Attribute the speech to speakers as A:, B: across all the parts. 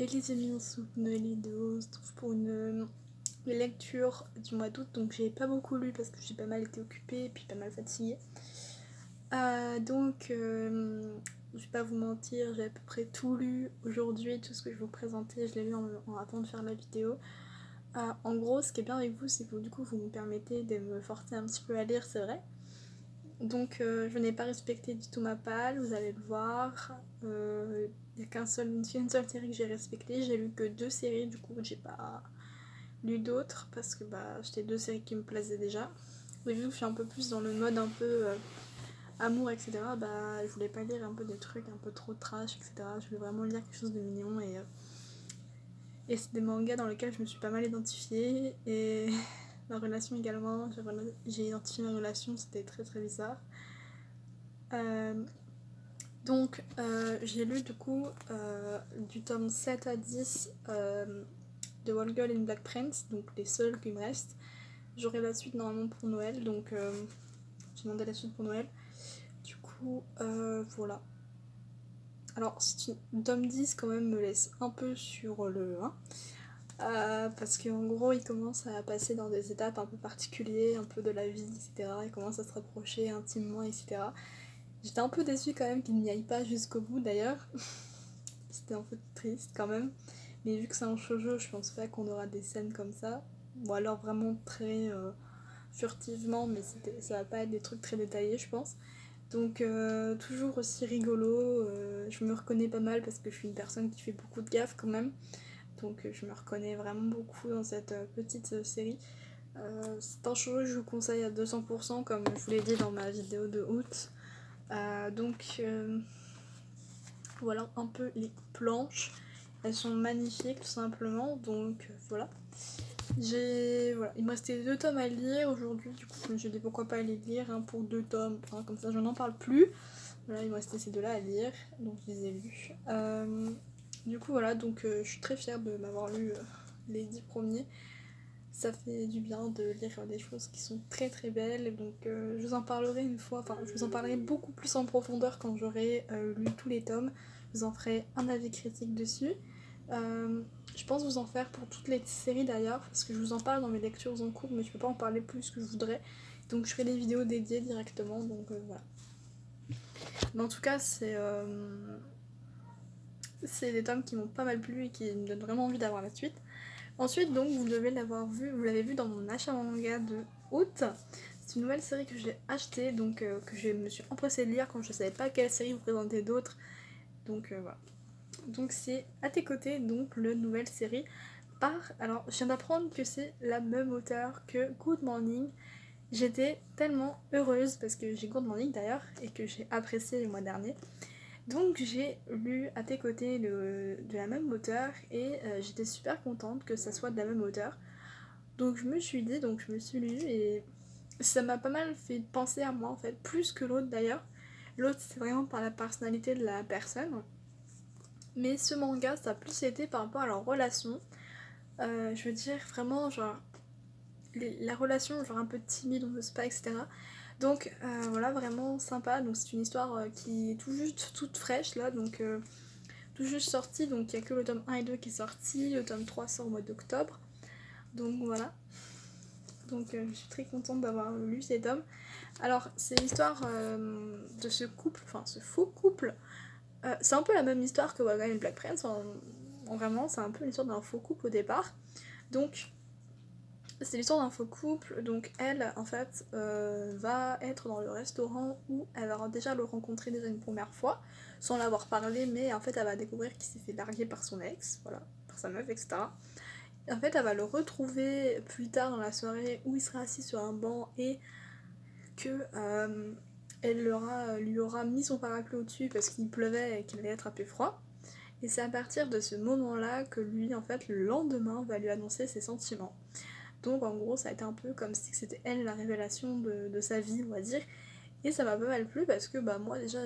A: et les amis, on se retrouve une vidéo, on se trouve pour une lecture du mois d'août. Donc j'ai pas beaucoup lu parce que j'ai pas mal été occupée et puis pas mal fatiguée. Je vais pas vous mentir, j'ai à peu près tout lu aujourd'hui. Tout ce que je vais vous présenter, je l'ai lu en attendant de faire la vidéo. En gros, ce qui est bien avec vous, c'est que du coup vous me permettez de me forcer un petit peu à lire, c'est vrai. Donc je n'ai pas respecté du tout ma palle, vous allez le voir. Il n'y a une seule série que j'ai respectée. J'ai lu que 2 séries, du coup j'ai pas lu d'autres parce que c'était 2 séries qui me plaisaient déjà. Et vu que je suis un peu plus dans le mode un peu amour, etc., je voulais pas lire un peu des trucs un peu trop trash, etc. Je voulais vraiment lire quelque chose de mignon et c'est des mangas dans lesquels je me suis pas mal identifiée et la relation également, j'ai identifié ma relation, c'était très très bizarre. J'ai lu du coup du tome 7 à 10 de One Girl in Black Prince, donc les seuls qui me restent. J'aurai la suite normalement pour Noël, donc j'ai demandé la suite pour Noël. Du coup, voilà. Alors, tome 10 quand même me laisse un peu sur le 1. Parce qu'en gros, il commence à passer dans des étapes un peu particulières, un peu de la vie, etc. Il commence à se rapprocher intimement, etc. J'étais un peu déçue quand même qu'il n'y aille pas jusqu'au bout d'ailleurs. C'était un peu triste quand même. Mais vu que c'est un shoujo, je pense pas qu'on aura des scènes comme ça. Ou alors vraiment très furtivement, mais ça va pas être des trucs très détaillés, je pense. Donc toujours aussi rigolo. Je me reconnais pas mal parce que je suis une personne qui fait beaucoup de gaffe quand même. Donc je me reconnais vraiment beaucoup dans cette petite série. C'est un shoujo que je vous conseille à 200% comme je vous l'ai dit dans ma vidéo de août. Voilà un peu les planches. Elles sont magnifiques tout simplement. Donc voilà. Il me restait 2 tomes à lire aujourd'hui. Du coup je me suis dit pourquoi pas les lire pour 2 tomes. Comme ça je n'en parle plus. Voilà, il me restait ces 2-là à lire. Donc je les ai lus. Du coup voilà, donc je suis très fière de m'avoir lu les 10 premiers. Ça fait du bien de lire des choses qui sont très très belles. Donc je vous en parlerai une fois, enfin je vous en parlerai beaucoup plus en profondeur quand j'aurai lu tous les tomes. Je vous en ferai un avis critique dessus. Je pense vous en faire pour toutes les séries d'ailleurs, parce que je vous en parle dans mes lectures en cours, mais je peux pas en parler plus que je voudrais. Donc je ferai des vidéos dédiées directement, donc voilà. Mais en tout cas, c'est des tomes qui m'ont pas mal plu et qui me donnent vraiment envie d'avoir la suite. Ensuite, donc, vous l'avez vu dans mon achat manga de août. C'est une nouvelle série que j'ai achetée, donc que je me suis empressée de lire quand je savais pas quelle série vous présenter d'autres. Donc voilà. Donc c'est À tes côtés, donc la nouvelle série Alors, je viens d'apprendre que c'est la même auteure que Good Morning. J'étais tellement heureuse parce que j'ai Good Morning d'ailleurs et que j'ai apprécié le mois dernier. Donc j'ai lu À tes côtés de la même auteure et j'étais super contente que ça soit de la même auteure. Donc je me suis lu et ça m'a pas mal fait penser à moi en fait, plus que l'autre d'ailleurs. L'autre c'est vraiment par la personnalité de la personne. Mais ce manga ça a plus été par rapport à leur relation. Je veux dire vraiment genre la relation genre un peu timide, on n'ose pas, etc. Donc voilà, vraiment sympa. Donc c'est une histoire qui est tout juste toute fraîche là, donc tout juste sortie. Donc il n'y a que le tome 1 et 2 qui est sorti, le tome 3 sort au mois d'octobre. Donc voilà. Donc je suis très contente d'avoir lu ces tomes. Alors c'est l'histoire de ce couple, enfin ce faux couple. C'est un peu la même histoire que Waga et Black Prince. Vraiment, c'est un peu l'histoire d'un faux couple au départ. Donc c'est l'histoire d'un faux couple, donc elle en fait va être dans le restaurant où elle va déjà le rencontrer déjà une première fois, sans l'avoir parlé, mais en fait elle va découvrir qu'il s'est fait larguer par son ex, voilà, par sa meuf, etc. Et en fait elle va le retrouver plus tard dans la soirée où il sera assis sur un banc et que elle lui aura mis son parapluie au-dessus parce qu'il pleuvait et qu'il allait attraper froid. Et c'est à partir de ce moment-là que lui, en fait, le lendemain, va lui annoncer ses sentiments. Donc en gros ça a été un peu comme si c'était elle la révélation de sa vie, on va dire. Et ça m'a pas mal plu parce que moi déjà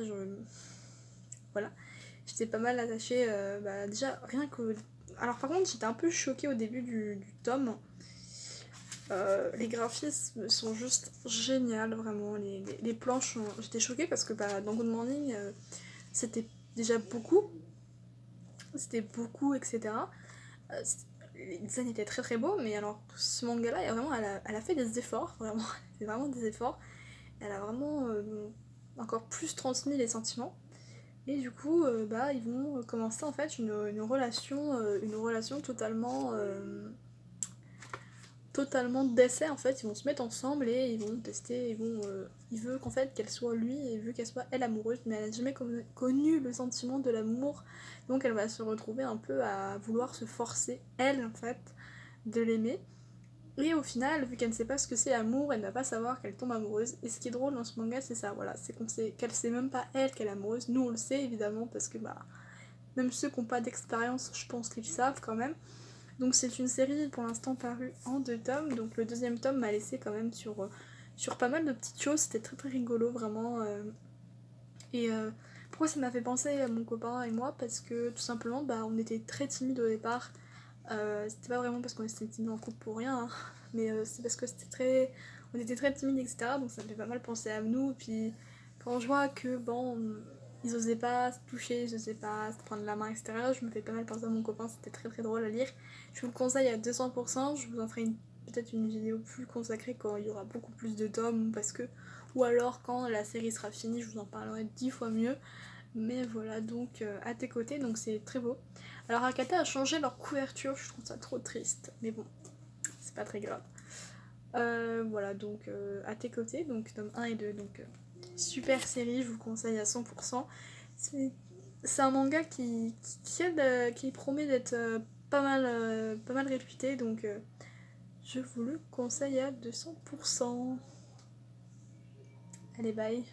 A: voilà, j'étais pas mal attachée, déjà rien que... Alors par contre j'étais un peu choquée au début du tome. Les graphismes sont juste géniaux, vraiment. Les planches, j'étais choquée parce que dans Good Morning, c'était déjà beaucoup. c'était beaucoup, etc. Les designs étaient très très beaux, mais alors ce manga-là, elle a fait des efforts, vraiment, c'est vraiment des efforts. Elle a vraiment encore plus transmis les sentiments. Et du coup, ils vont commencer en fait une relation totalement d'essai en fait. Ils vont se mettre ensemble et ils vont tester, il veut qu'en fait qu'elle soit lui et veut qu'elle soit elle amoureuse, mais elle n'a jamais connu le sentiment de l'amour, donc elle va se retrouver un peu à vouloir se forcer elle en fait de l'aimer. Et au final, vu qu'elle ne sait pas ce que c'est l'amour, elle ne va pas savoir qu'elle tombe amoureuse. Et ce qui est drôle dans ce manga, c'est ça, voilà, c'est qu'elle sait même pas elle qu'elle est amoureuse. Nous on le sait évidemment parce que même ceux qui n'ont pas d'expérience, je pense qu'ils savent quand même. Donc c'est une série pour l'instant parue en 2 tomes. Donc le deuxième tome m'a laissé quand même sur pas mal de petites choses. C'était très très rigolo vraiment. Et pourquoi ça m'a fait penser à mon copain et moi? Parce que tout simplement on était très timides au départ. C'était pas vraiment parce qu'on était timides en couple pour rien, hein, mais c'est parce que on était très timides, etc. Donc ça me fait pas mal penser à nous. Et puis quand je vois que ils osaient pas se toucher, ils osaient pas se prendre la main, etc. Je me fais pas mal penser à mon copain. C'était très très drôle à lire. Je vous le conseille à 200%. Je vous en ferai peut-être une vidéo plus consacrée quand il y aura beaucoup plus de tomes, ou alors quand la série sera finie, je vous en parlerai 10 fois mieux. Mais voilà, donc à tes côtés, donc c'est très beau. Alors Akata a changé leur couverture, je trouve ça trop triste, mais bon, c'est pas très grave. Voilà, donc à tes côtés, donc tome 1 et 2, donc super série, je vous conseille à 100%. C'est un manga qui promet d'être pas mal réputé, donc je vous le conseille à 200%. Allez, bye.